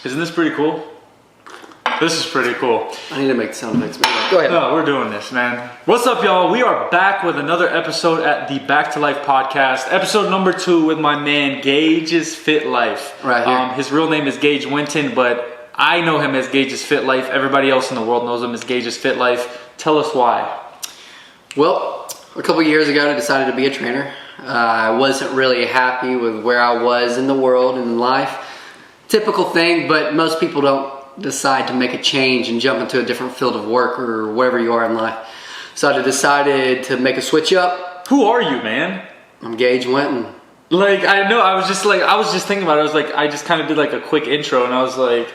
Isn't this pretty cool? This is pretty cool. I need to make the sound effects. Go ahead. No, we're doing this, man. What's up, y'all? We are back with another episode at the Back to Life podcast. Episode number 2 with my man, Gages Fit Life. Right here. His real name is Gage Winton, but I know him as Gages Fit Life. Everybody else in the world knows him as Gages Fit Life. Tell us why. Well, a couple years ago, I decided to be a trainer. I wasn't really happy with where I was in the world and in life. Typical thing, but most people don't decide to make a change and jump into a different field of work or wherever you are in life. So I decided to make a switch up. Who are you, man? I'm Gage Winton. Like, I know, I was just thinking about it. I was like, I just kind of did like a quick intro and I was like,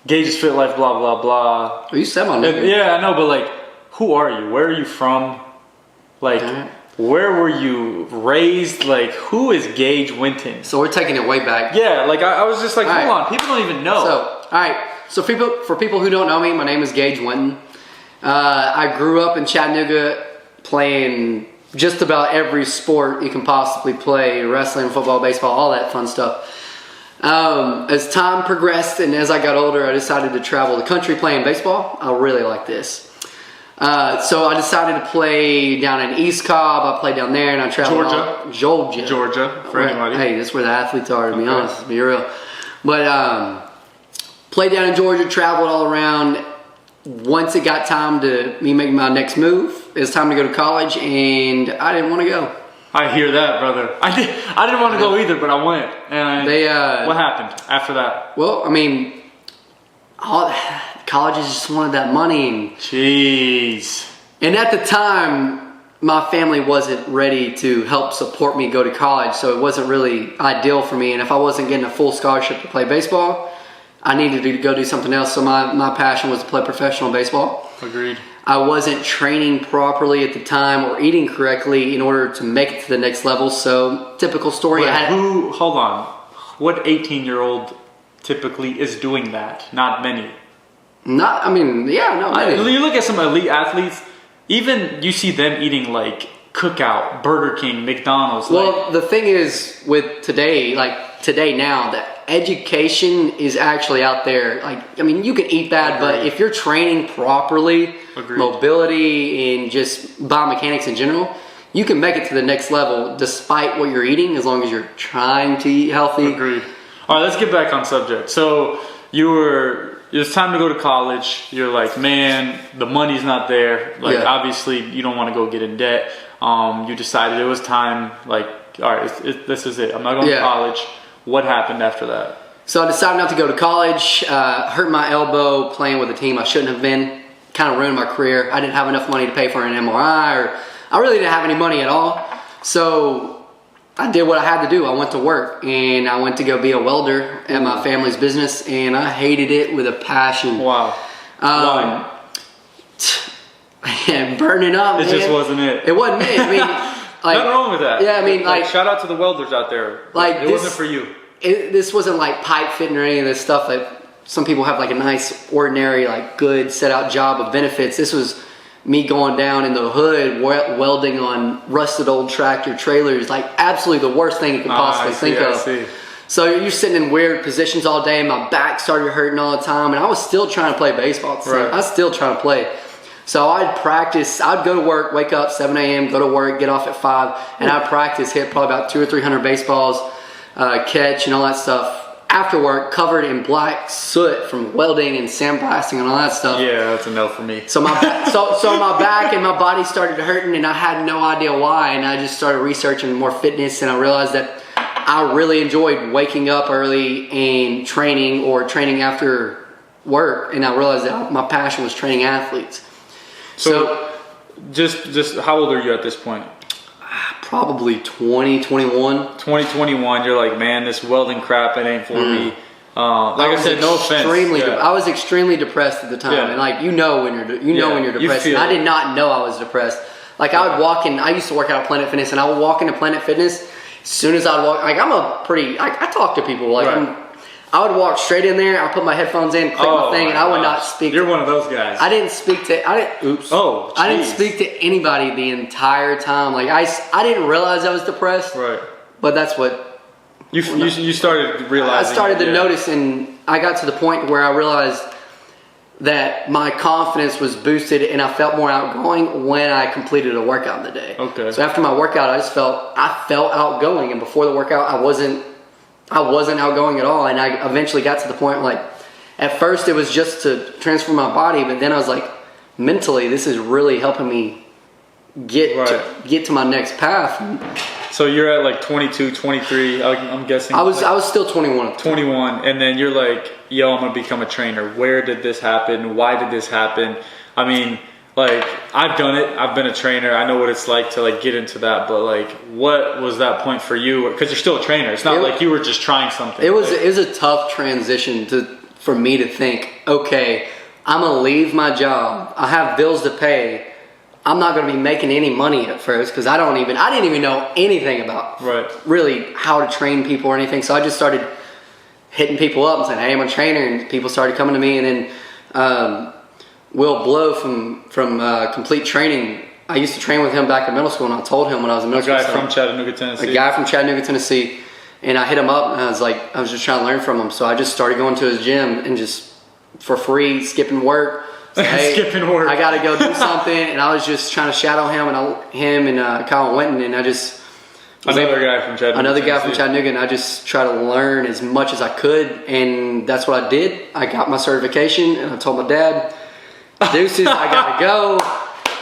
Gages Fit Life, blah, blah, blah. Oh, you said my name. Yeah, I know, but like, who are you? Where are you from? Like, where were you raised? Like, who is Gage Winton? So we're taking it way back. Yeah, like I was just like, hold on, people don't even know. So for people who don't know me, my name is Gage Winton. I grew up in Chattanooga playing just about every sport you can possibly play: wrestling, football, baseball, all that fun stuff. As time progressed and as I got older, I decided to travel the country playing baseball. I really like this. So I decided to play down in East Cobb. I played down there and I traveled Georgia, for anybody. Hey, that's where the athletes are, to be honest, to be real. But played down in Georgia, traveled all around. Once it got time to me make my next move, it was time to go to college, and I didn't want to go. I hear that, brother. I didn't want to go either, but I went. And what happened after that? Well, I mean, colleges just wanted that money. Jeez. And at the time, my family wasn't ready to help support me go to college, so it wasn't really ideal for me. And if I wasn't getting a full scholarship to play baseball, I needed to go do something else. So my passion was to play professional baseball. Agreed. I wasn't training properly at the time or eating correctly in order to make it to the next level. So typical story. Hold on. What 18-year-old typically is doing that? Not many. You look at some elite athletes, even you see them eating like Cookout, Burger King, McDonald's. Well, the thing is with today now, that education is actually out there. Like, I mean, you can eat bad, but if you're training properly, mobility and just biomechanics in general, you can make it to the next level despite what you're eating, as long as you're trying to eat healthy. Agreed. All right, let's get back on subject. So it's time to go to college. You're like, man, the money's not there. Like, obviously, you don't want to go get in debt. You decided it was time. Like, all right, this is it. I'm not going to college. What happened after that? So I decided not to go to college. Hurt my elbow playing with a team I shouldn't have been. Kind of ruined my career. I didn't have enough money to pay for an MRI, or I really didn't have any money at all. So I did what I had to do. I went to work, and I went to go be a welder at my family's business, and I hated it with a passion. Wow. And burning up, It just wasn't it. It wasn't it. I mean, like, nothing wrong with that. Yeah, I mean, like, shout out to the welders out there. Like, it wasn't for you. This wasn't like pipe fitting or any of this stuff. Like, some people have like a nice, ordinary, like good set out job of benefits. This was me going down in the hood, welding on rusted old tractor trailers. Like, absolutely the worst thing you could possibly think of. So you're sitting in weird positions all day, and my back started hurting all the time, and I was still trying to play baseball at the time. I was still trying to play. So I'd practice. I'd go to work, wake up 7 a.m., go to work, get off at 5, and I'd practice, hit probably about 200 or 300 baseballs, catch and all that stuff. After work, covered in black soot from welding and sandblasting and all that stuff. Yeah, that's a no for me. So my back and my body started hurting, and I had no idea why. And I just started researching more fitness, and I realized that I really enjoyed waking up early and training, or training after work. And I realized that my passion was training athletes. So just how old are you at this point? Probably 20, 21. 2021, you're like, man, this welding crap, it ain't for me. Like I said, no offense. I was extremely depressed at the time, and like when you're depressed. And I did not know I was depressed. Like, I would walk in. I used to work out at Planet Fitness, and I would walk into Planet Fitness. As soon as I'd walk, like, I talk to people. Like, I would walk straight in there. I put my headphones in, click my thing, and I would not speak. You're one of those guys. I didn't speak to. I didn't speak to anybody the entire time. Like, I didn't realize I was depressed. Right. But that's what You started realizing. I started to notice, and I got to the point where I realized that my confidence was boosted and I felt more outgoing when I completed a workout in the day. Okay. So after my workout, I felt outgoing, and before the workout, I wasn't outgoing at all. And I eventually got to the point like, at first it was just to transform my body, but then I was like, mentally, this is really helping me get to my next path. So you're at like 22, 23, I'm guessing. I was still 21. 21, and then you're like, yo, I'm gonna become a trainer. Where did this happen? Why did this happen? I mean, like, I've done it. I've been a trainer. I know what it's like to like get into that. But like, what was that point for you? Because you're still a trainer. It's not like you were just trying something. It was a tough transition for me to think, okay, I'm gonna leave my job. I have bills to pay. I'm not going to be making any money at first because I didn't even know anything about really how to train people or anything. So I just started hitting people up and saying, hey, I'm a trainer, and people started coming to me. And then Will Blow from Complete Training, I used to train with him back in middle school, and I told him when I was in middle school. A guy from Chattanooga, Tennessee. A guy from Chattanooga, Tennessee. And I hit him up, and I was just trying to learn from him. So I just started going to his gym and just for free, skipping work. Hey, skipping work. I got to go do something, and I was just trying to shadow him and Kyle Winton, and I just another guy from Chattanooga, and I just try to learn as much as I could, and that's what I did. I got my certification, and I told my dad, "Deuces, I got to go.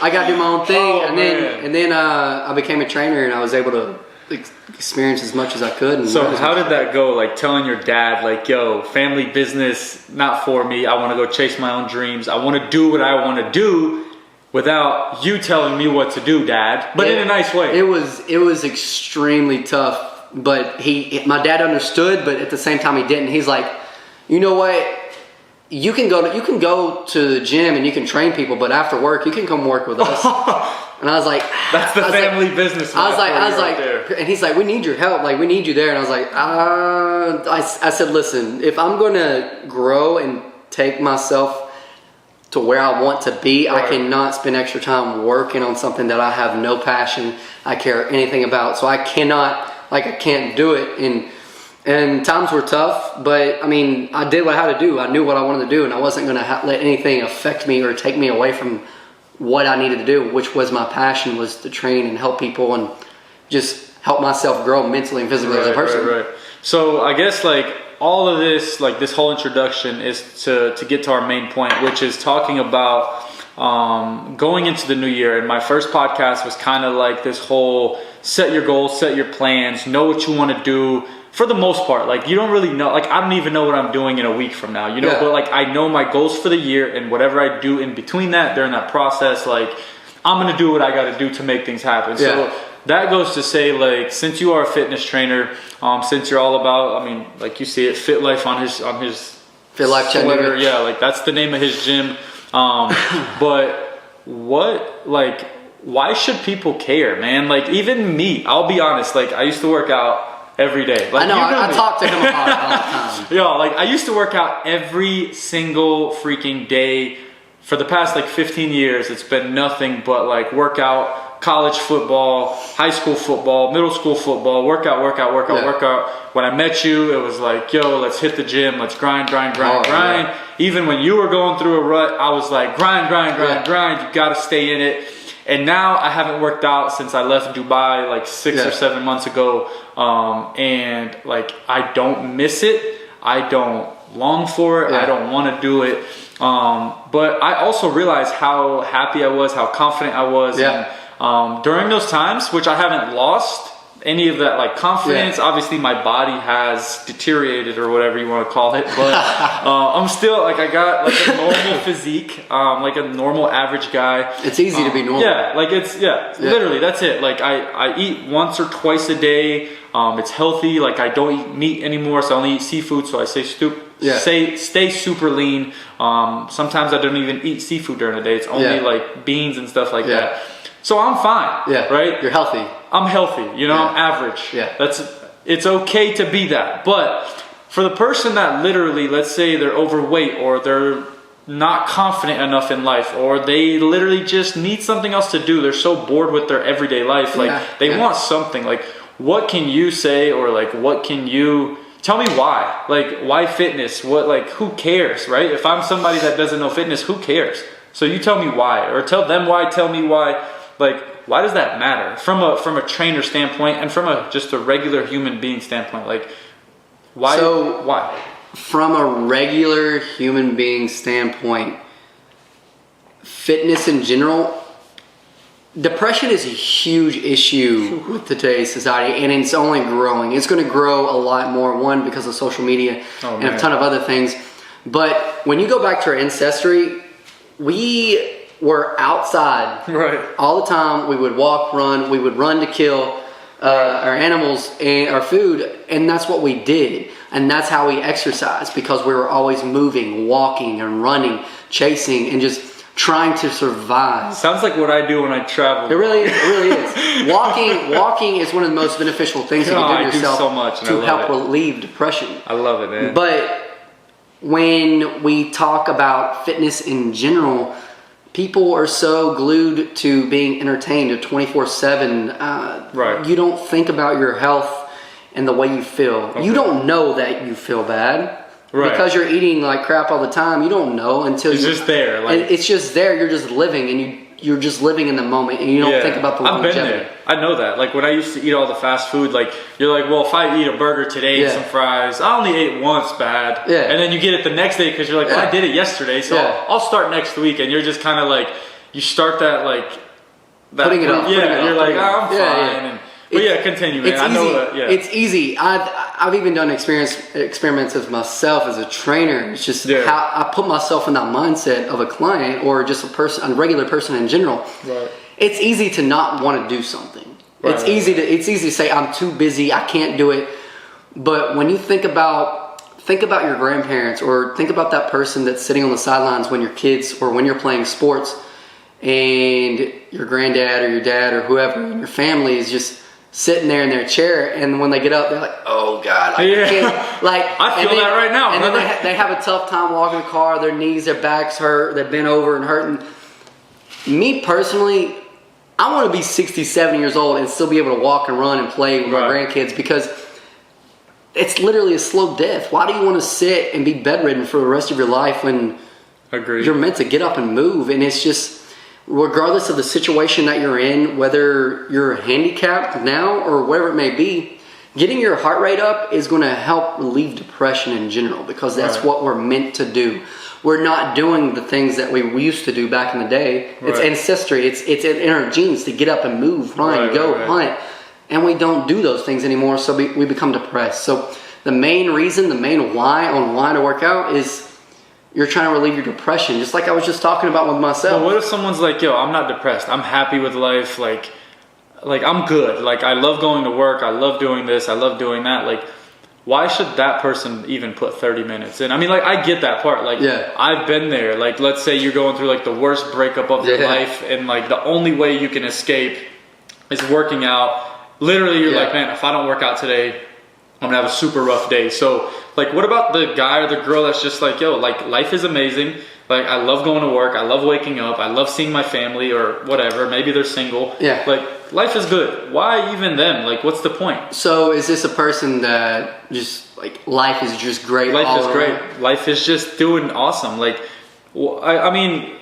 I got to do my own thing." And then I became a trainer, and I was able to experience as much as I could. And so how did that go? Like telling your dad, like, yo, family business, not for me. I want to go chase my own dreams. I want to do what I want to do without you telling me what to do, Dad. But in a nice way. It was extremely tough. But my dad understood, but at the same time he didn't. He's like, you know what? You can go to the gym and you can train people, but after work you can come work with us. And I was like, that's the family business. I was like, and he's like, we need your help. Like, we need you there. And I was like, I said, listen, if I'm going to grow and take myself to where I want to be, I cannot spend extra time working on something that I have no passion, I care anything about. So I can't do it. And times were tough, but I mean, I did what I had to do. I knew what I wanted to do, and I wasn't going to let anything affect me or take me away from what I needed to do, which was my passion, was to train and help people and just help myself grow mentally and physically as a person. Right. So I guess like all of this, like this whole introduction is to get to our main point, which is talking about going into the new year. And my first podcast was kind of like this whole set your goals, set your plans, know what you want to do. For the most part, like you don't really know, like I don't even know what I'm doing in a week from now, but like I know my goals for the year, and whatever I do in between that, during that process, like I'm going to do what I got to do to make things happen. So that goes to say, like, since you are a fitness trainer, since you're all about, I mean, like you see it, Fit Life on his Fit Life sweater. Yeah, like that's the name of his gym. But why should people care, man? Like even me, I'll be honest, like I used to work out every day. Like, I know, I talk to him about it all the time. Yo, like I used to work out every single freaking day for the past like 15 years. It's been nothing but like workout, college football, high school football, middle school football, workout. When I met you, it was like, yo, let's hit the gym, let's grind. Yeah. Even when you were going through a rut, I was like, grind. You gotta stay in it. And now I haven't worked out since I left Dubai like 6 or 7 months ago. And like, I don't miss it. I don't long for it. I don't want to do it. But I also realized how happy I was, how confident I was. Yeah. And, during those times, which I haven't lost any of that like confidence. Obviously my body has deteriorated or whatever you want to call it, but I'm still like, I got like a normal physique, like a normal average guy. It's easy to be normal. Yeah, like literally that's it. Like I eat once or twice a day. It's healthy. Like I don't eat meat anymore, so I only eat seafood, so I stay super lean. Sometimes I don't even eat seafood during the day. It's only like beans and stuff like that. So I'm fine. Yeah. Right? You're healthy. I'm healthy. I'm average. Yeah. It's okay to be that. But for the person that literally, let's say they're overweight or they're not confident enough in life, or they literally just need something else to do. They're so bored with their everyday life. Like they want something. Like, what can you say, or like, what can you tell me why? Like, why fitness? What, like, who cares, right? If I'm somebody that doesn't know fitness, who cares? So you tell me why, or tell them why, tell me why. Like, why does that matter from a trainer standpoint, and from just a regular human being standpoint? Like, why? So, why? From a regular human being standpoint, fitness in general, depression is a huge issue with today's society, and it's only growing. It's going to grow a lot more, one, because of social media and a ton of other things. But when you go back to our ancestry, we were outside all the time. We would walk, run. We would run to kill our animals and our food, and that's what we did. And that's how we exercised, because we were always moving, walking and running, chasing, and just trying to survive. Sounds like what I do when I travel. It really is. It really is. Walking is one of the most beneficial things you can do to yourself so much, to help relieve depression. I love it, man. But when we talk about fitness in general, people are so glued to being entertained 24/7. You don't think about your health and the way you feel. You don't know that you feel bad. Because you're eating like crap all the time. You don't know until it's just there. Like, it's just there. You're just living, and you're just living in the moment, and you don't think about the longevity. I've been there. I know that. Like, when I used to eat all the fast food, like, you're like, well, if I eat a burger today and some fries, I only ate once bad. And then you get it the next day because you're like, well, I did it yesterday, so I'll start next week. And you're just kind of like, you start that, like, putting it off. You're like, oh, I'm fine. But continue, man. I know that. It's easy. I've even done experiments with myself as a trainer. It's just how I put myself in that mindset of a client, or just a regular person in general. It's easy to not want to do something. It's easy to say, I'm too busy, I can't do it. But when you think about your grandparents, or think about that person that's sitting on the sidelines when your kids, or when you're playing sports, and your granddad or your dad or whoever in your family is just sitting there in their chair, and when they get up, they're like, "Oh God, I can't." Like, I feel that right now. And then they have a tough time walking the car. Their knees, their backs hurt. They're bent over and hurting. Me personally, I want to be 60, 70 years old and still be able to walk and run and play with my grandkids, because it's literally a slow death. Why do you want to sit and be bedridden for the rest of your life when you're meant to get up and move? And it's just, regardless of the situation that you're in, whether you're handicapped now or whatever it may be, getting your heart rate up is going to help relieve depression in general, because that's what we're meant to do. We're not doing the things that we used to do back in the day. It's ancestry. It's in our genes to get up and move, run, go, hunt. And we don't do those things anymore, so we become depressed. So the main reason, the main why to work out is you're trying to relieve your depression, just like I was just talking about with myself. But what if someone's like, yo, I'm not depressed, I'm happy with life, like I'm good, like I love going to work, I love doing this, I love doing that, like, why should that person even put 30 minutes in? I mean, like, I get that part, like, I've been there. Like, let's say you're going through like the worst breakup of your life, and like the only way you can escape is working out. Literally, you're like, man, if I don't work out today, I'm gonna have a super rough day. So, like, what about the guy or the girl that's just like, yo, like, life is amazing. Like, I love going to work. I love waking up. I love seeing my family, or whatever. Maybe they're single. Like, life is good. Why even them? Like, what's the point? So, is this a person that just, like, life is just great? Life is great. Life is just doing awesome. Like, I mean,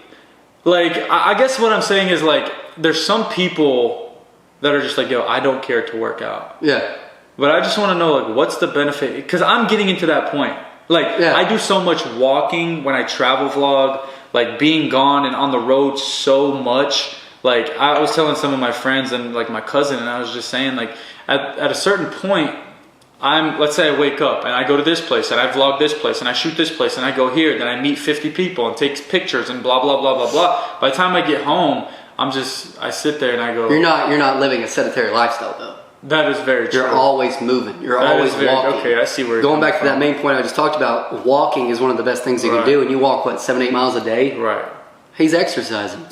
like, I guess what I'm saying is, like, there's some people that are just like, yo, I don't care to work out. But I just want to know, like, what's the benefit? Because I'm getting into that point. Like, I do so much walking when I travel vlog, like, being gone and on the road so much. Like, I was telling some of my friends and, like, my cousin, and I was just saying, like, at a certain point, let's say I wake up and I go to this place and I vlog this place and I shoot this place and I go here, then I meet 50 people and take pictures and blah, blah, blah, blah, blah. By the time I get home, I sit there and I go... You're not living a sedentary lifestyle, though. That is very true. You're always moving. You're always walking. Okay, I see where you're going back to that main point I just talked about. Walking is one of the best things you can do, and you walk 7-8 miles a day. He's exercising.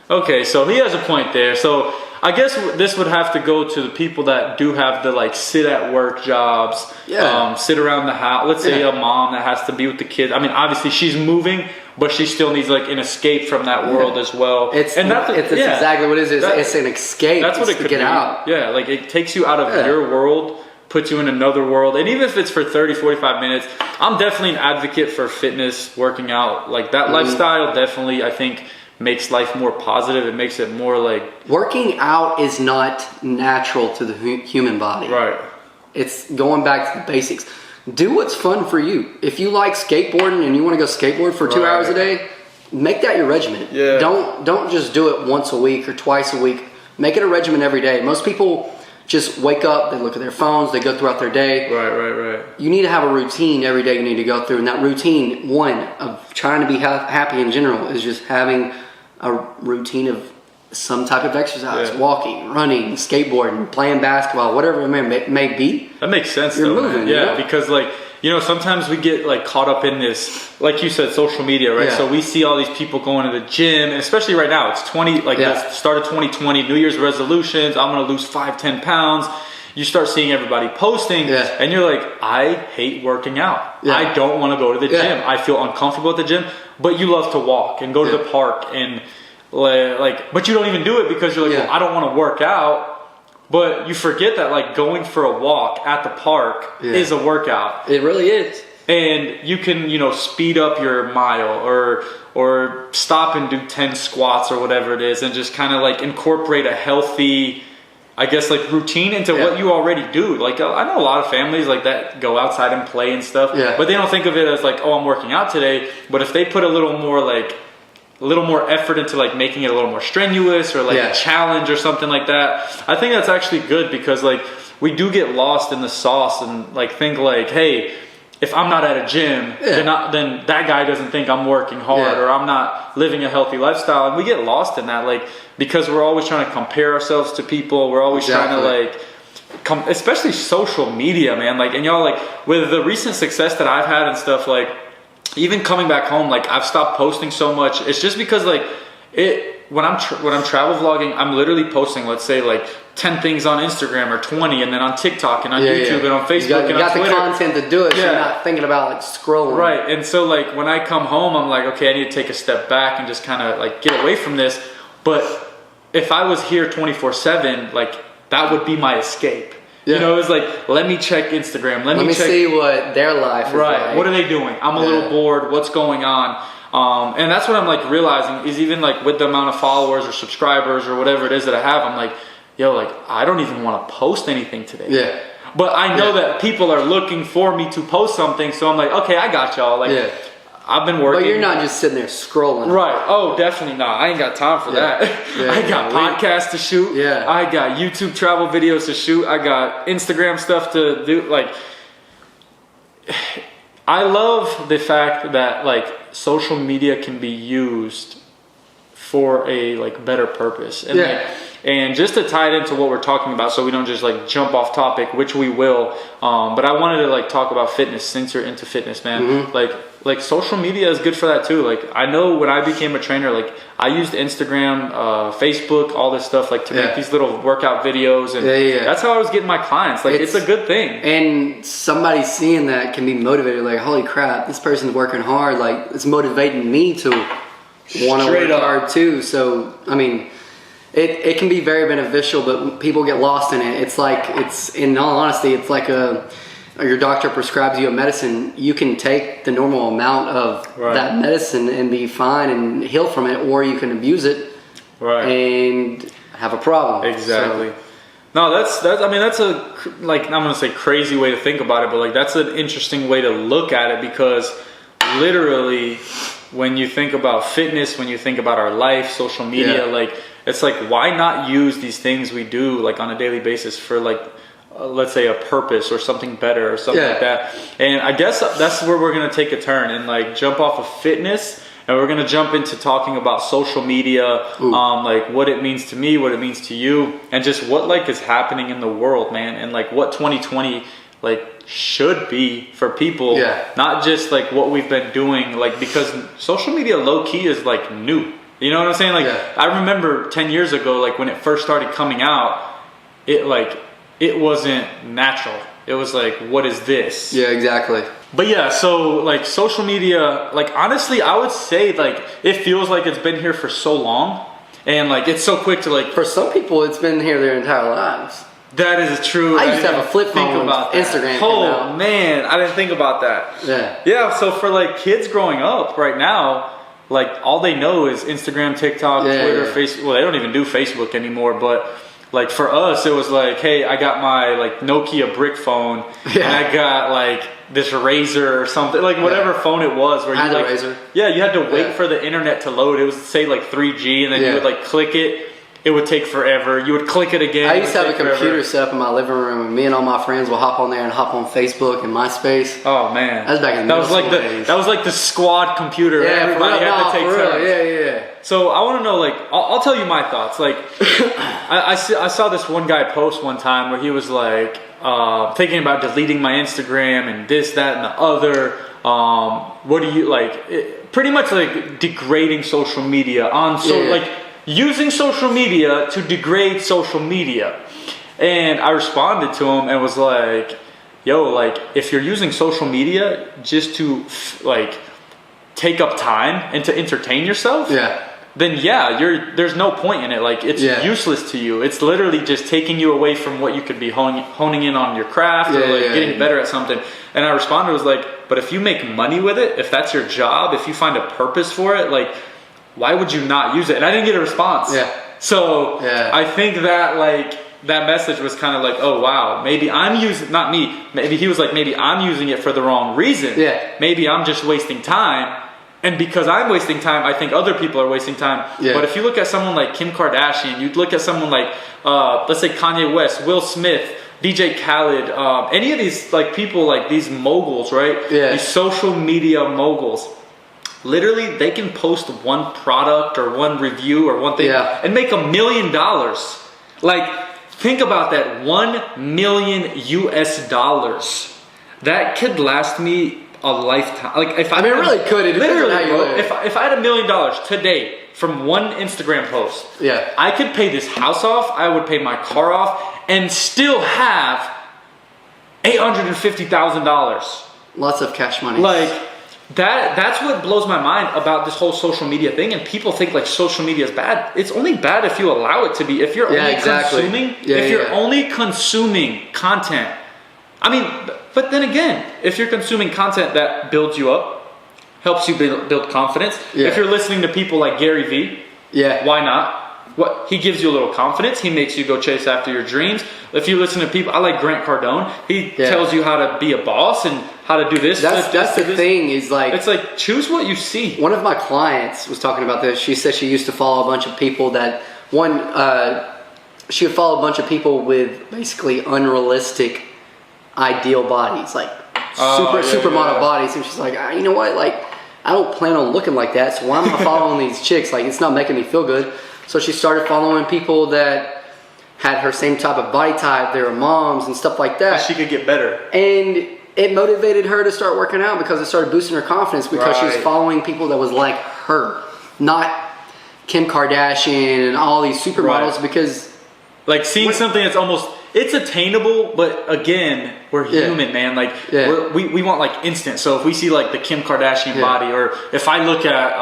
Okay, so he has a point there. So I guess this would have to go to the people that do have the, like, sit at work jobs, sit around the house. Let's say a mom that has to be with the kids. I mean, obviously she's moving, but she still needs like an escape from that world as well. It's exactly what it is. It's an escape. That's what it could get be. out. Yeah, like it takes you out of your world, puts you in another world. And even if it's for 30, 45 minutes, I'm definitely an advocate for fitness, working out. Like that lifestyle definitely, I think, makes life more positive. It makes it more like... Working out is not natural to the human body. Right. It's going back to the basics. Do what's fun for you. If you like skateboarding and you want to go skateboard for 2 hours a day, make that your regimen. Yeah. Don't just do it once a week or twice a week. Make it a regimen every day. Most people just wake up, they look at their phones, they go throughout their day. Right. You need to have a routine every day you need to go through. And that routine, one, of trying to be happy in general, is just having a routine of some type of exercise. Walking, running, skateboarding, playing basketball, whatever it may be. That makes sense. You're though, moving. Man. Yeah, because like, you know, sometimes we get like caught up in this, like you said, social media, right? So we see all these people going to the gym, and especially right now, it's the start of 2020, New Year's resolutions. I'm going to lose 5-10 pounds. You start seeing everybody posting, and you're like, I hate working out. I don't want to go to the gym. I feel uncomfortable at the gym. But you love to walk and go to the park, and but you don't even do it because you're like, well, I don't want to work out. But you forget that like going for a walk at the park is a workout. It really is. And you can, you know, speed up your mile or stop and do 10 squats or whatever it is, and just kind of like incorporate a healthy, I guess, like routine into what you already do. Like I know a lot of families like that go outside and play and stuff, but they don't think of it as like, oh, I'm working out today. But if they put a little more effort into like making it a little more strenuous or like a challenge or something like that, I think that's actually good, because like we do get lost in the sauce and like think like, hey, if I'm not at a gym, then that guy doesn't think I'm working hard or I'm not living a healthy lifestyle. And we get lost in that, like, because we're always trying to compare ourselves to people. We're always trying to like, especially social media, man. Like, and y'all, like with the recent success that I've had and stuff, like even coming back home, like I've stopped posting so much. It's just because like when I'm travel vlogging, I'm literally posting, let's say like 10 things on Instagram or 20, and then on TikTok and on YouTube and on Facebook and on Twitter. You got the content to do it, so you're not thinking about like scrolling. Right, and so like when I come home, I'm like, okay, I need to take a step back and just kind of like get away from this. But if I was here 24/7, like that would be my escape. You know, it's like, let me check Instagram. Let me see what their life is like. What are they doing? I'm a little bored. What's going on? And that's what I'm like realizing is, even like with the amount of followers or subscribers or whatever it is that I have, I'm like, yo, like I don't even want to post anything today. But I know that people are looking for me to post something, so I'm like, okay, I got y'all. Like I've been working. But you're not just sitting there scrolling. Right. Oh, definitely not. I ain't got time for that. I got podcasts to shoot. I got YouTube travel videos to shoot. I got Instagram stuff to do. Like, I love the fact that like social media can be used for a like better purpose. And and just to tie it into what we're talking about, so we don't just like jump off topic, which we will. But I wanted to like talk about fitness, since you're into fitness, man. Like social media is good for that too. Like I know when I became a trainer, like I used Instagram, Facebook, all this stuff, like to make these little workout videos, and that's how I was getting my clients. Like it's a good thing. And somebody seeing that can be motivated. Like, holy crap, this person's working hard. Like it's motivating me to want to work hard too. So I mean, it can be very beneficial, but people get lost in it. It's like, in all honesty, it's like your doctor prescribes you a medicine. You can take the normal amount of that medicine and be fine and heal from it, or you can abuse it and have a problem. Exactly. So, no, that's I mean, that's a, like, I'm gonna say crazy way to think about it, but like that's an interesting way to look at it, because literally when you think about fitness, when you think about our life, social media, like it's like, why not use these things we do like on a daily basis for like let's say a purpose or something better or something like that. And I guess that's where we're going to take a turn and like jump off of fitness, and we're going to jump into talking about social media, like what it means to me, what it means to you, and just what like is happening in the world, man, and like what 2020 like should be for people, not just like what we've been doing, like, because social media low key is like new. You know what I'm saying? Like I remember 10 years ago, like when it first started coming out, it wasn't natural. It was like, what is this? Yeah, exactly. But yeah, so like social media, like honestly, I would say like it feels like it's been here for so long, and like it's so quick to like. For some people, it's been here their entire lives. That is true. I used to have a flip phone about Instagram. Oh man, I didn't think about that. Yeah. Yeah. So for like kids growing up right now, like all they know is Instagram, TikTok, Twitter, Facebook. Well, they don't even do Facebook anymore, but. Like for us, it was like, hey, I got my like Nokia brick phone, and I got like this Razor or something, like whatever phone it was. Where you like, Razor. Yeah, you had to wait for the internet to load. It was say like 3G, and then you would like click it. It would take forever. You would click it again. I used to have a computer set up in my living room, and me and all my friends would hop on there and hop on Facebook and MySpace. Oh man, that was back in the days. That was like the squad computer. Yeah, everybody had to take turns. Yeah. So I want to know, like, I'll tell you my thoughts. Like, I saw this one guy post one time where he was like thinking about deleting my Instagram and this, that, and the other. What do you like? Pretty much like degrading social media like. Using social media to degrade social media. And I responded to him and was like, yo, like, if you're using social media just to, like, take up time and to entertain yourself, then there's no point in it. Like, it's useless to you. It's literally just taking you away from what you could be honing in on your craft or, like, getting better at something. And I responded, was like, but if you make money with it, if that's your job, if you find a purpose for it, like, why would you not use it? And I didn't get a response. So I think that like that message was kind of like, oh wow, maybe I'm using, not me. Maybe he was like, maybe I'm using it for the wrong reason. Maybe I'm just wasting time. And because I'm wasting time, I think other people are wasting time. But if you look at someone like Kim Kardashian, you look at someone like, let's say Kanye West, Will Smith, DJ Khaled, any of these like people, like these moguls, right? These social media moguls. Literally, they can post one product or one review or one thing and make $1 million. Like, think about that, $1 million US. That could last me a lifetime. Like, if I mean, it really could. It literally, bro, if I had $1 million today from one Instagram post, I could pay this house off. I would pay my car off and still have $850,000. Lots of cash money. Like. That's what blows my mind about this whole social media thing, and people think like social media is bad. It's only bad if you allow it to be. If you're only consuming content. I mean, but then again, if you're consuming content that builds you up, helps you build confidence. If you're listening to people like Gary Vee, why not? He gives you a little confidence. He makes you go chase after your dreams. If you listen to people, I like Grant Cardone. He tells you how to be a boss and how to do this. That's the thing is like... It's like, choose what you see. One of my clients was talking about this. She said she used to follow a bunch of people that... she would follow a bunch of people with basically unrealistic ideal bodies. Like supermodel bodies. And she's like, you know what? Like, I don't plan on looking like that. So why am I following these chicks? Like, it's not making me feel good. So she started following people that had her same type of body type. They were moms and stuff like that. She could get better. And it motivated her to start working out because it started boosting her confidence because she was following people that was like her. Not Kim Kardashian and all these supermodels because... Like seeing something that's almost... It's attainable, but again, we're human, man. Like we want like instant. So if we see like the Kim Kardashian body, or if I look at,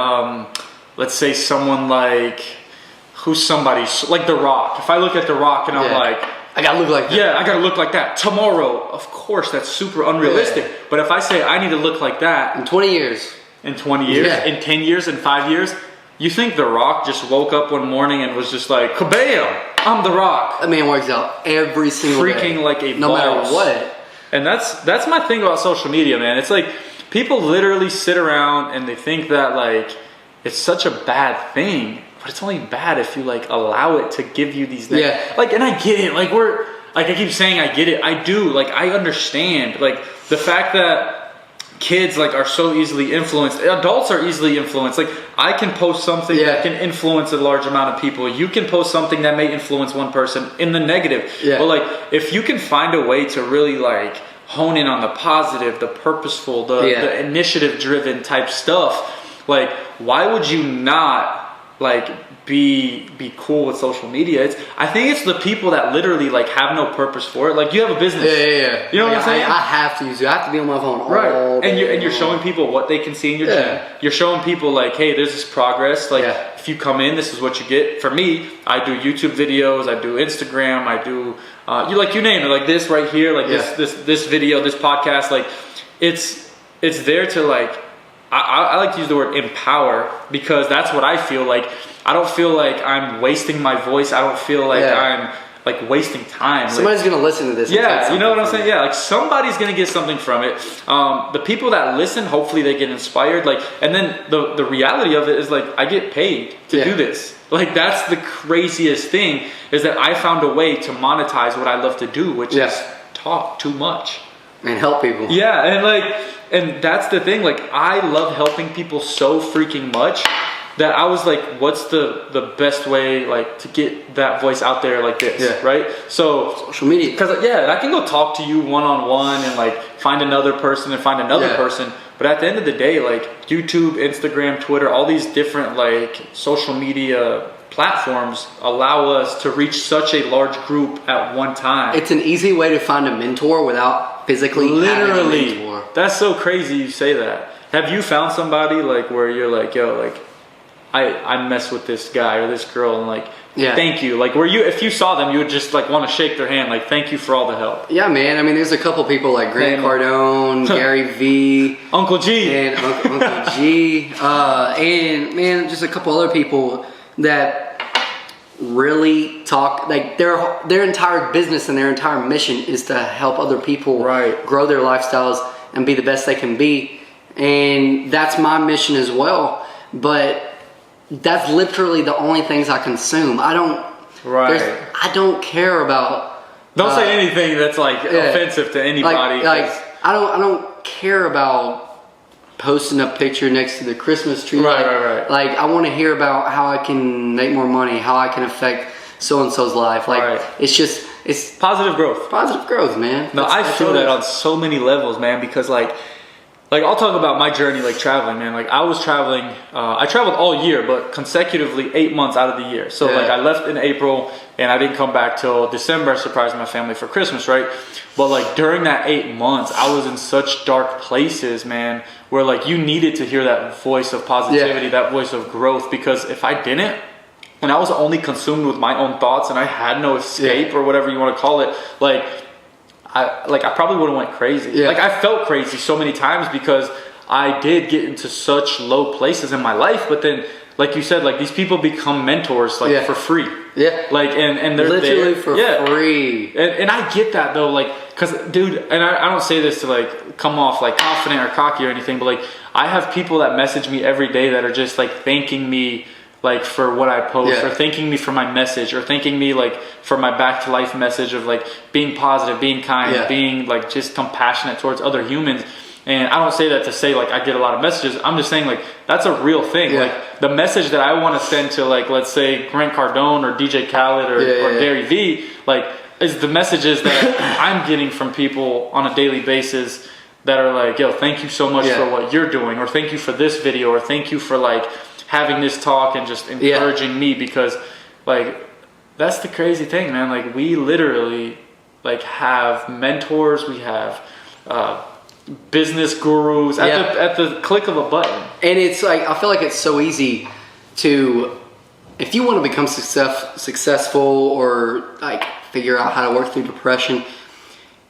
let's say someone like... Who's somebody like The Rock? If I look at The Rock and I'm like, I gotta look like that. Yeah, I gotta look like that tomorrow. Of course, that's super unrealistic. But if I say I need to look like that in 20 years, in 10 years, in 5 years, you think The Rock just woke up one morning and was just like, kabam, I'm The Rock. That man works out every single day, freaking like a no matter what. And that's my thing about social media, man. It's like people literally sit around and they think that like it's such a bad thing. But it's only bad if you like allow it to give you these things. Like, and I get it. Like I keep saying I get it. I do. Like I understand. Like the fact that kids like are so easily influenced. Adults are easily influenced. Like I can post something that can influence a large amount of people. You can post something that may influence one person in the negative. But like if you can find a way to really like hone in on the positive, the purposeful, the initiative driven type stuff, like why would you not like be cool with social media. I think it's the people that literally like have no purpose for it. Like you have a business. Yeah. You know what I'm saying? I have to use it. I have to be on my phone all Right. day. And you're showing people what they can see in your gym. You're showing people like, hey, there's this progress. Like if you come in, this is what you get. For me, I do YouTube videos, I do Instagram, I do you name it, like this right here, like this video, this podcast, like it's there to like I like to use the word empower, because that's what I feel like. I don't feel like I'm wasting my voice. I don't feel like I'm like wasting time. Somebody's gonna listen to this. Yeah, you know what I'm saying? Yeah, like somebody's gonna get something from it. The people that listen, hopefully they get inspired. Like, and then the reality of it is like I get paid to do this. Like that's the craziest thing, is that I found a way to monetize what I love to do, which is talk too much and help people. Yeah, and that's the thing. Like I love helping people so freaking much that I was like, what's the best way like to get that voice out there like this, right? So social media, because I can go talk to you one-on-one and like find another person and find another person, but at the end of the day, like YouTube, Instagram, Twitter, all these different like social media platforms allow us to reach such a large group at one time. It's an easy way to find a mentor without physically having a mentor. That's so crazy you say that. Have you found somebody like where you're like, yo, like I mess with this guy or this girl and like thank you, like where you, if you saw them, you would just like want to shake their hand, like thank you for all the help? Yeah, man. I mean, there's a couple people like Grant Cardone, Gary V, Uncle G, and Uncle G, and man, just a couple other people that really talk, like their entire business and their entire mission is to help other people grow their lifestyles and be the best they can be. And that's my mission as well. But that's literally the only things I consume. I don't care about. Don't say anything that's like offensive to anybody. Like I don't care about posting a picture next to the Christmas tree. Right. Like I want to hear about how I can make more money, how I can affect so and so's life. Like it's positive growth. Positive growth, man. No, I feel that on so many levels, man. Because like I'll talk about my journey, like traveling, man. Like I was traveling, I traveled all year, but consecutively 8 months out of the year. So like I left in April and I didn't come back till December. I surprised my family for Christmas, right? But like during that 8 months, I was in such dark places, man, where like you needed to hear that voice of positivity, that voice of growth. Because if I didn't, and I was only consumed with my own thoughts and I had no escape or whatever you want to call it, I probably would have went crazy. Like I felt crazy so many times because I did get into such low places in my life. But then, like you said, like these people become mentors like for free. Like and they're literally there. for free. And I get that though, like because dude, and I don't say this to like come off like confident or cocky or anything, but like I have people that message me every day that are just like thanking me like for what I post, or thanking me for my message, or thanking me like for my back to life message of like being positive, being kind, being like just compassionate towards other humans. And I don't say that to say like I get a lot of messages. I'm just saying like that's a real thing. Like the message that I want to send to like, let's say Grant Cardone or DJ Khaled or Gary V, like is the messages that I'm getting from people on a daily basis that are like, yo, thank you so much for what you're doing, or thank you for this video, or thank you for like having this talk and just encouraging me. Because like that's the crazy thing, man. Like we literally like have mentors, we have business gurus at the click of a button. And it's like I feel like it's so easy to, if you want to become successful or like figure out how to work through depression,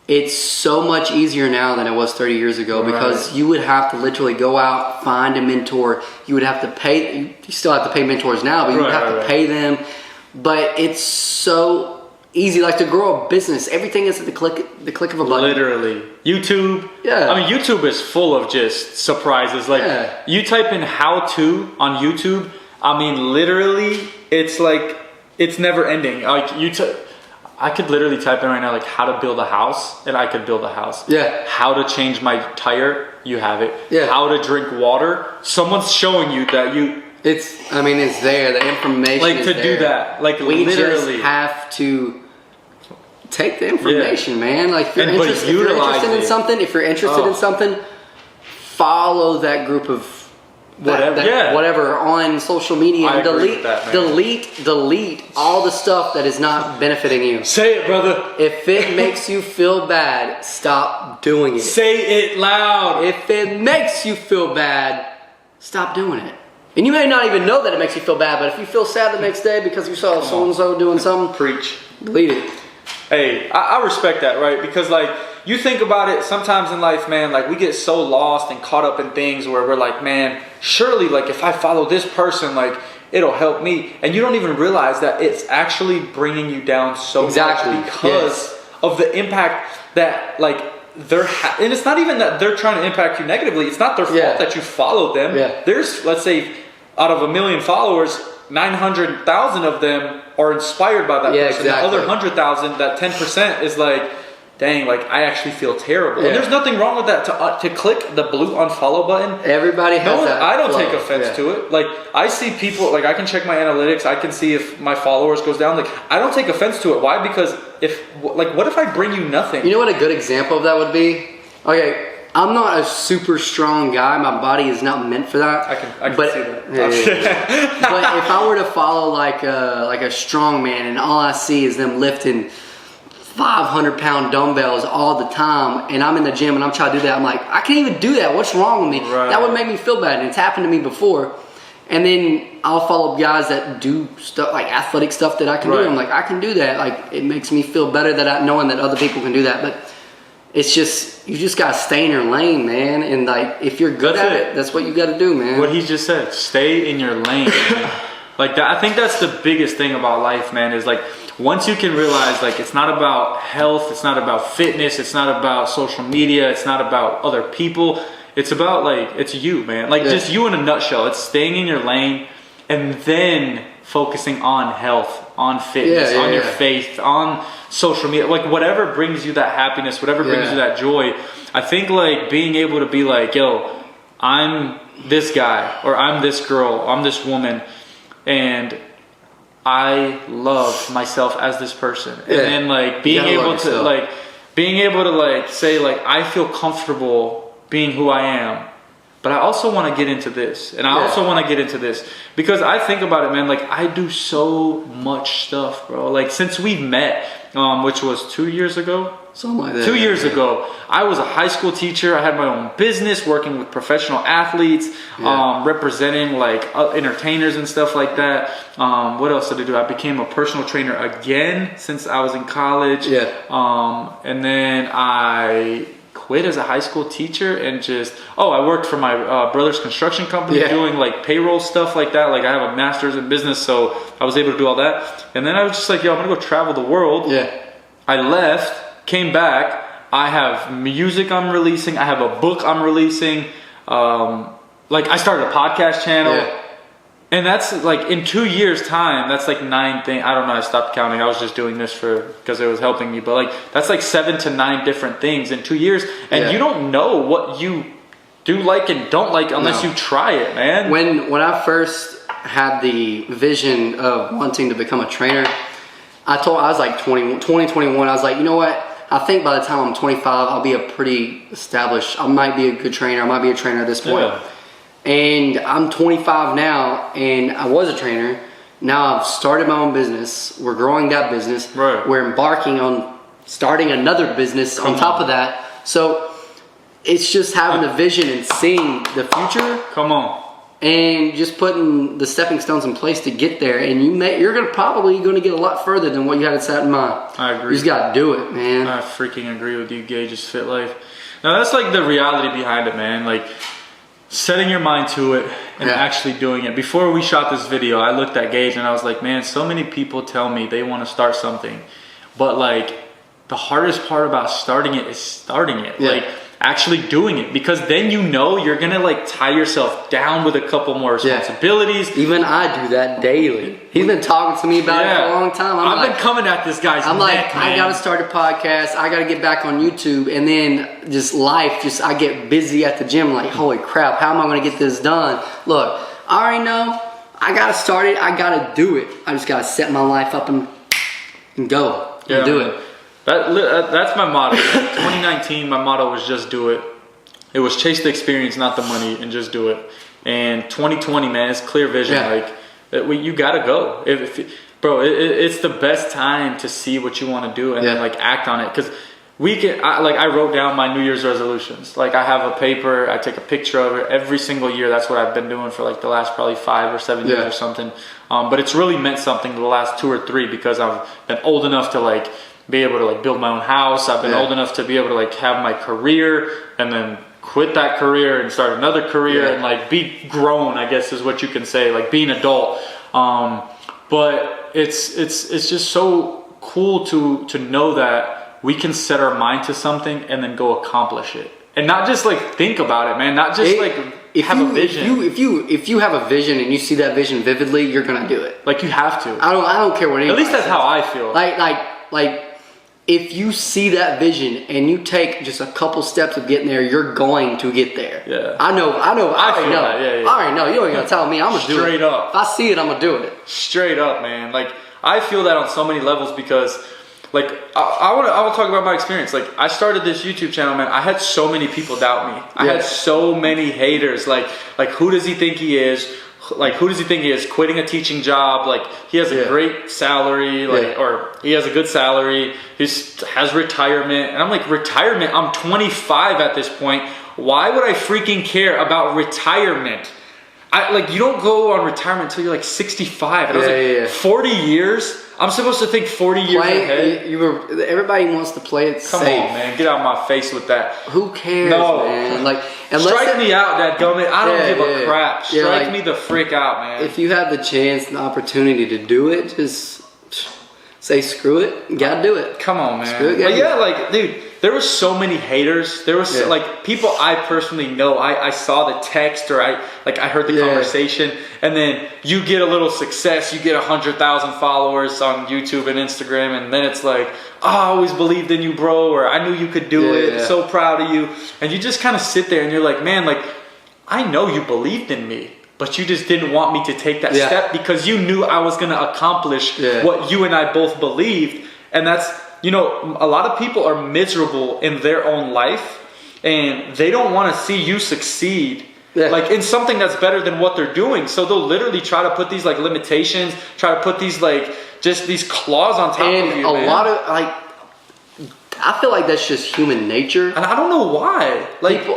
it's so much easier now than it was 30 years ago, because you would have to literally go out, find a mentor. You would have to pay, you still have to pay mentors now, but you would have to pay them. But it's so easy, like to grow a business. Everything is at the click of a button. Literally. YouTube. I mean, YouTube is full of just surprises. Like you type in how to on YouTube, I mean, literally, it's like, it's never ending. Like I could literally type in right now, like how to build a house, and I could build a house. How to change my tire, you have it. How to drink water, someone's showing you that you. It's there. The information. Like is to there. do that, like we literally just have to take the information, man. Like if you're interested in something, follow that group of whatever on social media, and delete all the stuff that is not benefiting you. Say it, brother. If it makes you feel bad, stop doing it. Say it loud. If it makes you feel bad, stop doing it. And you may not even know that it makes you feel bad, but if you feel sad the next day because you saw so-and-so doing something, preach. Delete it. Hey, I respect that, right? Because like, you think about it, sometimes in life, man, like we get so lost and caught up in things where we're like, man, surely like if I follow this person, like it'll help me. And you don't even realize that it's actually bringing you down so much because of the impact that like and it's not even that they're trying to impact you negatively. It's not their fault that you followed them. There's, let's say, out of 1 million followers, 900,000 of them are inspired by that person. The other 100,000, that 10% is like, dang, like I actually feel terrible. And there's nothing wrong with that. To click the blue unfollow button, everybody has that. I don't take offense to it. Like I see people, like I can check my analytics. I can see if my followers goes down. Like I don't take offense to it. Why? Because what if I bring you nothing? You know what a good example of that would be? Okay, I'm not a super strong guy. My body is not meant for that. I can see that. But if I were to follow like a strong man and all I see is them lifting 500-pound dumbbells all the time, and I'm in the gym and I'm trying to do that, I'm like, I can't even do that. What's wrong with me? Right. That would make me feel bad, and it's happened to me before. And then I'll follow guys that do stuff like athletic stuff that I can do. I'm like, I can do that. Like it makes me feel better that knowing that other people can do that. But it's just, you just gotta stay in your lane, man. And like if you're good at it, that's what you gotta do, man. What he just said, stay in your lane. Like that, I think that's the biggest thing about life, man, is like once you can realize like it's not about health, it's not about fitness, it's not about social media, it's not about other people. It's about like, it's you, man. Like just you in a nutshell. It's staying in your lane and then focusing on health, on fitness, on your faith, on social media, like whatever brings you that happiness, whatever brings you that joy. I think like being able to be like, yo, I'm this guy or I'm this girl, I'm this woman, and I love myself as this person. And then like being able to say like, I feel comfortable being who I am, but I also want to get into this, and I also want to get into this, because I think about it, man, like I do so much stuff, bro. Like since we've met, which was 2 years ago, something like that. 2 years ago, I was a high school teacher. I had my own business, working with professional athletes, representing like entertainers and stuff like that. What else did I do? I became a personal trainer again since I was in college. And then I quit as a high school teacher and I worked for my brother's construction company doing like payroll stuff like that. Like I have a master's in business, so I was able to do all that. And then I was just like, yo, I'm gonna go travel the world. I left, came back. I have music I'm releasing. I have a book I'm releasing. Like I started a podcast channel. And that's like in 2 years time, that's like 9 things. I don't know. I stopped counting. I was just doing this because it was helping me. But like, that's like 7 to 9 different things in 2 years. And you don't know what you do like and don't like unless you try it, man. When I first had the vision of wanting to become a trainer, I was like 21. I was like, you know what? I think by the time I'm 25, I'll be a pretty established, I might be a good trainer. I might be a trainer at this point. And I'm 25 now, and I was a trainer. Now I've started my own business. We're growing that business. We're embarking on starting another business on top of that. So it's just having the vision and seeing the future. And just putting the stepping stones in place to get there. And you're probably going to get a lot further than what you had set in mind. I agree. You just got to do it, man. I freaking agree with you, Gages Fit Life. Now that's like the reality behind it, man. Like, setting your mind to it and actually doing it. Before we shot this video, I looked at Gage and I was like, man, so many people tell me they want to start something, but like the hardest part about starting it is starting it. Like actually doing it, because then you know you're gonna like tie yourself down with a couple more responsibilities. Even I do that daily. He's been talking to me about it for a long time. I've been coming at this guy's neck, man. I gotta start a podcast, I gotta get back on YouTube, and then just life, I get busy at the gym, like holy crap, how am I gonna get this done? Look, I already know I gotta start it, I gotta do it. I just gotta set my life up and go and do it. That's my motto. 2019, my motto was just do it. It was chase the experience, not the money, and just do it. And 2020, man, it's clear vision. Yeah. Like, you gotta go. Bro, it's the best time to see what you want to do and then like act on it. Because I wrote down my New Year's resolutions. Like, I have a paper, I take a picture of it every single year. That's what I've been doing for like the last probably 5 or 7 years or something. But it's really meant something the last 2 or 3 because I've been old enough to like be able to like build my own house. I've been old enough to be able to like have my career and then quit that career and start another career and like be grown, I guess is what you can say, like be an adult. But it's just so cool to know that we can set our mind to something and then go accomplish it, and not just like think about it, man. Not just have a vision. If you have a vision and you see that vision vividly, you're gonna do it. Like, you have to. I don't care what anybody At least that's says. how I feel. Like if you see that vision and you take just a couple steps of getting there, you're going to get there. Yeah. I know. I already know. That. Yeah. I already know. You ain't gonna tell me. I'm gonna do it. Straight up. If I see it, I'm gonna do it. Straight up, man. Like, I feel that on so many levels because, like, I want to talk about my experience. Like, I started this YouTube channel, man. I had so many people doubt me. I had so many haters. Like who does he think he is? Like, who does he think he is? Quitting a teaching job. Like, he has a great salary, or he has a good salary. He has retirement. And I'm like, retirement? I'm 25 at this point. Why would I freaking care about retirement? You don't go on retirement until you're like 65. And I was like, 40 years? I'm supposed to think 40 years ahead? Everybody wants to play it safe. Come on, man. Get out of my face with that. Who cares, no. man? Strike me out, that gummit. I don't give a crap. Strike me the frick out, man. If you have the chance and the opportunity to do it, just say screw it. You gotta do it. Come on, man. Screw it, dude, there were so many haters. There was people I personally know. I saw the text, or I heard the conversation, and then you get a little success. You get 100,000 followers on YouTube and Instagram, and then it's like, oh, I always believed in you, bro, or I knew you could do it. So proud of you. And you just kind of sit there and you're like, man, like, I know you believed in me, but you just didn't want me to take that step because you knew I was going to accomplish what you and I both believed. And that's, a lot of people are miserable in their own life, and they don't want to see you succeed like in something that's better than what they're doing. So they'll literally try to put these like limitations, try to put these like just these claws on top of you. And a lot of I feel like that's just human nature. And I don't know why. Like, people,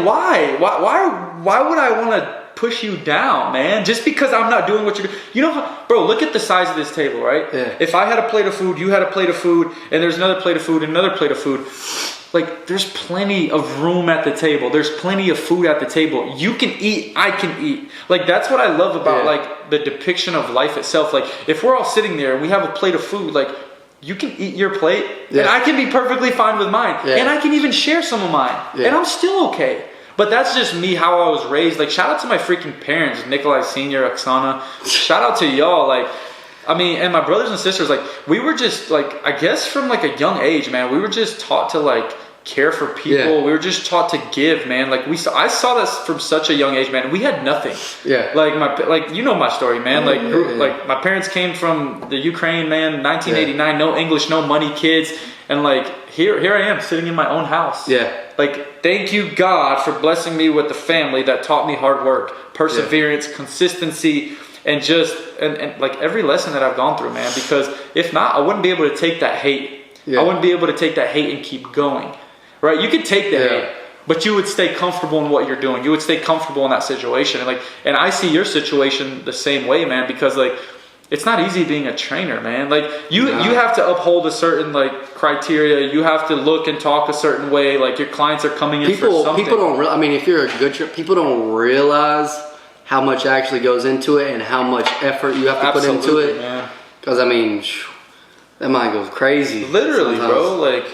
why? Why would I want to push you down, man? Just because I'm not doing what you're doing. Bro, look at the size of this table, right? Yeah. If I had a plate of food, you had a plate of food, and there's another plate of food, and another plate of food. Like, there's plenty of room at the table. There's plenty of food at the table. You can eat, I can eat. Like, that's what I love about like the depiction of life itself. Like, if we're all sitting there and we have a plate of food, like, you can eat your plate, and I can be perfectly fine with mine, and I can even share some of mine, and I'm still okay. But that's just me, how I was raised. Like, shout out to my freaking parents, Nikolai Sr., Oksana. Shout out to y'all. Like, I mean, and my brothers and sisters, like, we were just, like, I guess from, like, a young age, man, we were just taught to, like, care for people. Yeah. We were just taught to give, man. Like, I saw this from such a young age, man. We had nothing. Yeah. Like, you know my story, man. Like, my parents came from the Ukraine, man, 1989, no English, no money, kids. And, like, here I am sitting in my own house. Yeah. Like, thank you, God, for blessing me with a family that taught me hard work, perseverance, consistency, and just, and like every lesson that I've gone through, man. Because if not, I wouldn't be able to take that hate. Yeah. I wouldn't be able to take that hate and keep going. Right? You could take the hate, but you would stay comfortable in what you're doing. You would stay comfortable in that situation. And I see your situation the same way, man, because like, it's not easy being a trainer, man. Like you have to uphold a certain like criteria. You have to look and talk a certain way. Like your clients are coming in for something. People don't. I mean, if you're a good trainer, people don't realize how much actually goes into it and how much effort you have to put into it. Because I mean, that mind goes crazy. Literally, sometimes. Bro. Like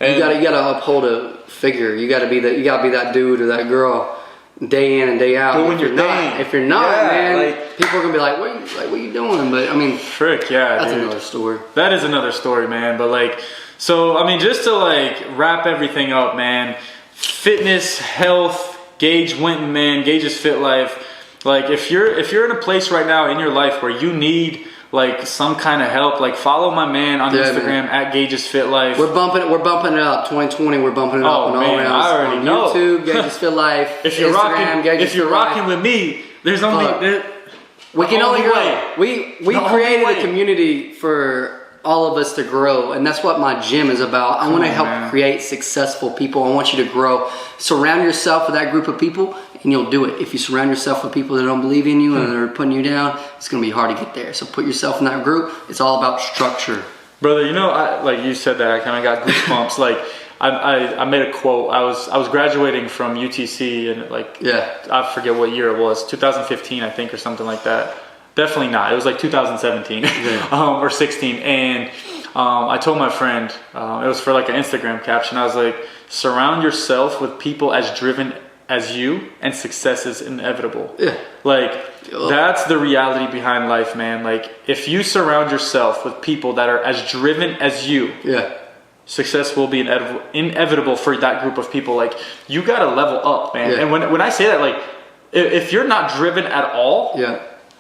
you gotta uphold a figure. You gotta be that dude or that girl. Day in and day out. But if you're not, man, like, people are gonna be like, "What are you doing?" But I mean, that's another story. That is another story, man. But like, so I mean, just to like wrap everything up, man. Fitness, health, Gage Winton, man. Gage's Fit Life. Like, if you're in a place right now in your life where you need like some kind of help, like follow my man on Instagram at Gages Fit Life. We're bumping it up. 2020, we're bumping it up on all around. I already know. YouTube, Gages Fit Life. If you're rocking with me, there's only we created a community for all of us to grow, and that's what my gym is about. I want to help create successful people. I want you to grow. Surround yourself with that group of people, and you'll do it. If you surround yourself with people that don't believe in you and they're putting you down, it's going to be hard to get there. So put yourself in that group. It's all about structure. Brother, like you said that, I kind of got goosebumps. Like I made a quote. I was graduating from UTC, and I forget what year it was, 2015 I think, or something like that. Definitely not. It was like 2017 or 16. And I told my friend, it was for like an Instagram caption. I was like, surround yourself with people as driven as you, and success is inevitable. Yeah. Like, that's the reality behind life, man. Like, if you surround yourself with people that are as driven as you, success will be inevitable for that group of people. Like, you got to level up, man. And when I say that, like, if you're not driven at all,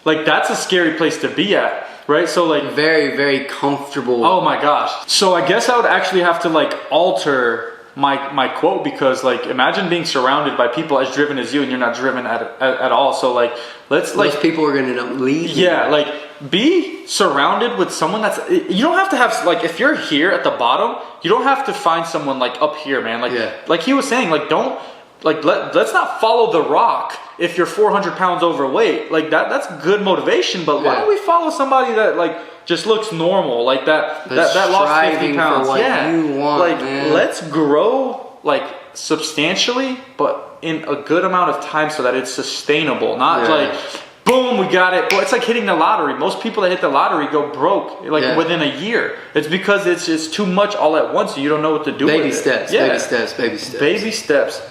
like, that's a scary place to be at, right? So, like, very, very comfortable. Oh my gosh. So I guess I would actually have to, like, alter my quote, because, like, imagine being surrounded by people as driven as you and you're not driven at all. So, like, those people are going to end up leaving. Yeah, like, be surrounded with someone that's, you don't have to have, like, if you're here at the bottom, you don't have to find someone, like, up here, man. Like he was saying, like, don't, like, let's not follow the rock if you're 400 pounds overweight. Like, that's good motivation, but why don't we follow somebody that, like, just looks normal, like that lost 50 pounds. For what you want, like, man. Let's grow, like, substantially, but in a good amount of time so that it's sustainable. Not like, boom, we got it. Well, it's like hitting the lottery. Most people that hit the lottery go broke, like, within a year. It's because it's too much all at once, and you don't know what to do with it. Baby steps.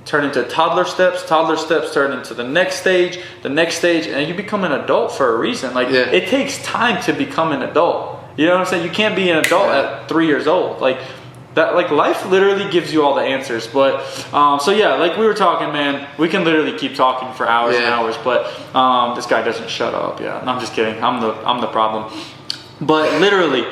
Turn into toddler steps turn into the next stage, and you become an adult for a reason. Like, it takes time to become an adult. You know what I'm saying? You can't be an adult at 3 years old. Like that, like, life literally gives you all the answers. But so yeah, like we were talking, man, we can literally keep talking for hours and hours, but this guy doesn't shut up. No, I'm just kidding. I'm the problem. But literally,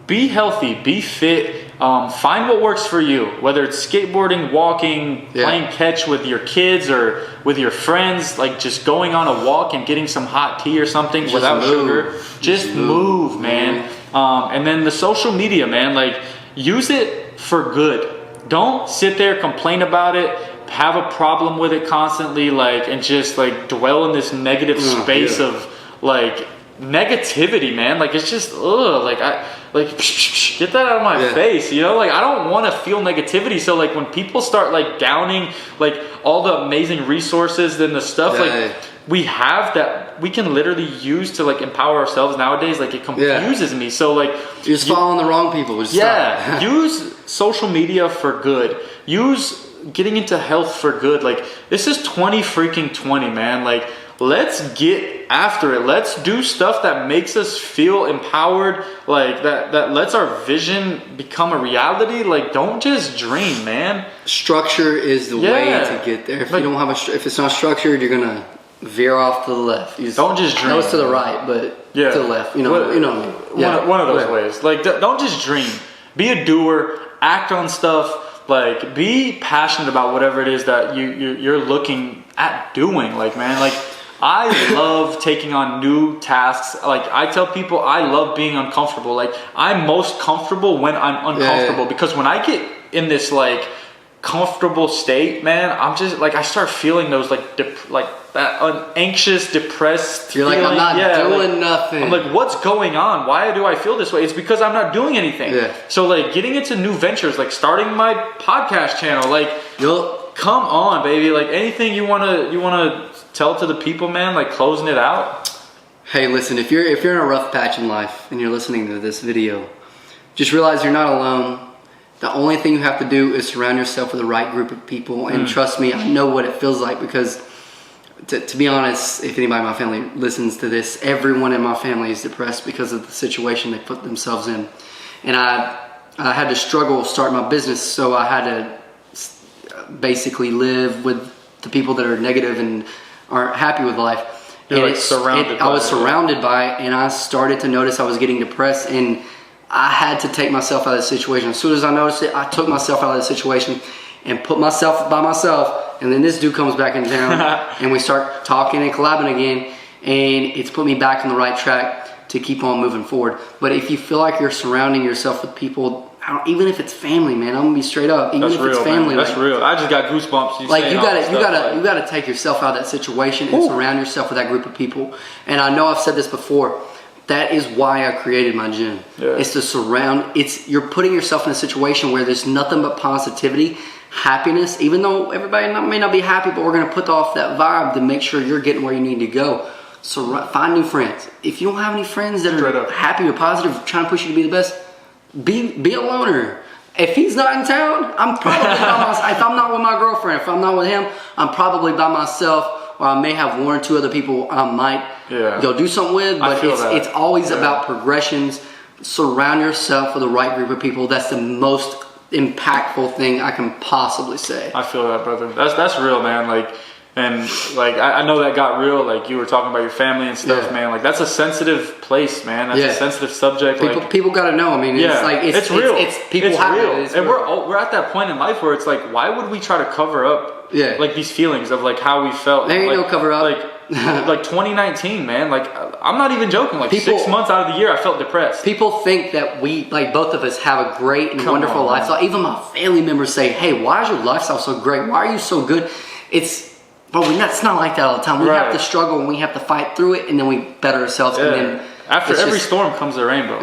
be healthy, be fit. Find what works for you, whether it's skateboarding, walking, playing catch with your kids or with your friends, like just going on a walk and getting some hot tea or something without sugar. Just move, man. And then the social media, man, like, use it for good. Don't sit there, complain about it, have a problem with it constantly, like, and just, like, dwell in this negative space of, like, negativity, man. Like, it's just get that out of my face, you know? Like, I don't want to feel negativity. So, like, when people start, like, downing, like, all the amazing resources and the stuff like we have that we can literally use to, like, empower ourselves nowadays, like, it confuses me. So, like, you're just following the wrong people. Use social media for good. Use getting into health for good. Like, this is 20 man. Like, let's get after it. Let's do stuff that makes us feel empowered, like that lets our vision become a reality. Like, don't just dream, man. Structure is the way to get there. If you don't have if it's not structured, you're gonna veer off to the left. Don't just dream. No, it's to the right, but to the left. You know what I mean? One of those ways. Like, don't just dream. Be a doer. Act on stuff. Like, be passionate about whatever it is that you're looking at doing. Like, man, like, I love taking on new tasks. Like, I tell people I love being uncomfortable. Like, I'm most comfortable when I'm uncomfortable because when I get in this, like, comfortable state, man, I'm just, like, I start feeling those, like, that anxious, depressed You're feeling. like, I'm not doing nothing. I'm like, what's going on? Why do I feel this way? It's because I'm not doing anything. So, like, getting into new ventures, like starting my podcast channel, like, come on, baby. Like, anything you wanna tell to the people, man, like, closing it out. Hey, listen, if you're in a rough patch in life and you're listening to this video, just realize you're not alone. The only thing you have to do is surround yourself with the right group of people. And trust me, I know what it feels like, because to be honest, if anybody in my family listens to this, everyone in my family is depressed because of the situation they put themselves in. And I had to struggle starting my business, so I had to basically live with the people that are negative and aren't happy with life. You're like surrounded by I was surrounded by it, and I started to notice I was getting depressed, and I had to take myself out of the situation. As soon as I noticed it, I took myself out of the situation and put myself by myself. And then this dude comes back in town, and we start talking and collabing again, and it's put me back on the right track to keep on moving forward. But if you feel like you're surrounding yourself with people, even if it's family, man, I'm gonna be straight up. Even if it's family, man. That's real. I just got goosebumps. You gotta take yourself out of that situation and surround yourself with that group of people. And I know I've said this before. That is why I created my gym. Yeah. It's to surround. You're putting yourself in a situation where there's nothing but positivity, happiness. Even though everybody may not be happy, but we're gonna put off that vibe to make sure you're getting where you need to go. So find new friends. If you don't have any friends that are happy or positive, trying to push you to be the best, be a loner. If he's not in town, I'm probably by myself. If I'm not with my girlfriend, if I'm not with him, I'm probably by myself. Or I may have one or two other people I might go do something with. But it's always about progressions. Surround yourself with the right group of people. That's the most impactful thing I can possibly say. I feel that, brother. That's real, man. I know that got real. Like you were talking about your family and stuff, man. Like that's a sensitive place, man. That's a sensitive subject. People got to know. I mean, it's real. It's people have it. And we're at that point in life where it's like, why would we try to cover up like these feelings of like how we felt? There ain't no cover up. Like 2019, man. Like I'm not even joking. Like 6 months out of the year, I felt depressed. People think that we, like both of us, have a great and wonderful lifestyle. Even my family members say, "Hey, why is your lifestyle so great? Why are you so good?" But it's not like that all the time. We have to struggle and we have to fight through it, and then we better ourselves. And then after every storm comes a rainbow.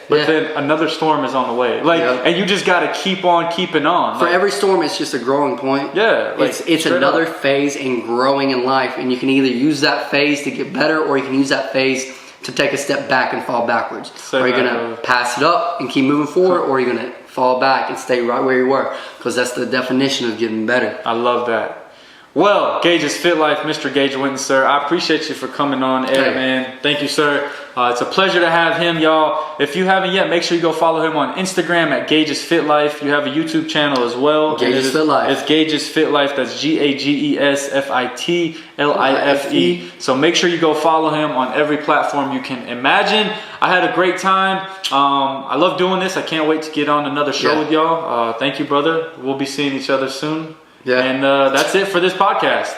But then another storm is on the way. And you just got to keep on keeping on. For every storm, it's just a growing point. Yeah. It's another phase in growing in life, and you can either use that phase to get better, or you can use that phase to take a step back and fall backwards. Are you going to pass it up and keep moving forward, or are you going to fall back and stay right where you were? Because that's the definition of getting better. I love that. Well, Gages Fit Life, Mr. Gage Winton, sir, I appreciate you for coming on air, man. Thank you, sir. It's a pleasure to have him, y'all. If you haven't yet, make sure you go follow him on Instagram at Gages Fit Life. You have a YouTube channel as well. Gages Fit Life. It's Gages Fit Life. That's GAGESFITLIFE. So make sure you go follow him on every platform you can imagine. I had a great time. I love doing this. I can't wait to get on another show with y'all. Thank you, brother. We'll be seeing each other soon. And that's it for this podcast.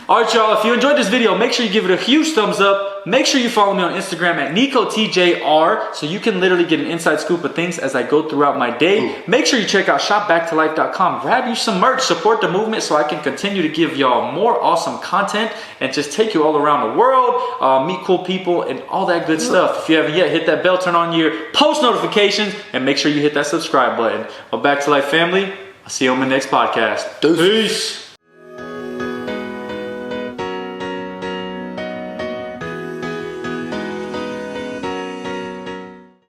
All right, y'all. If you enjoyed this video, make sure you give it a huge thumbs up. Make sure you follow me on Instagram at NicoTJR so you can literally get an inside scoop of things as I go throughout my day. Make sure you check out shopbacktolife.com. Grab you some merch. Support the movement so I can continue to give y'all more awesome content and just take you all around the world, meet cool people, and all that good stuff. If you haven't yet, hit that bell, turn on your post notifications, and make sure you hit that subscribe button. Well, Back to Life family, I'll see you on my next podcast. Peace.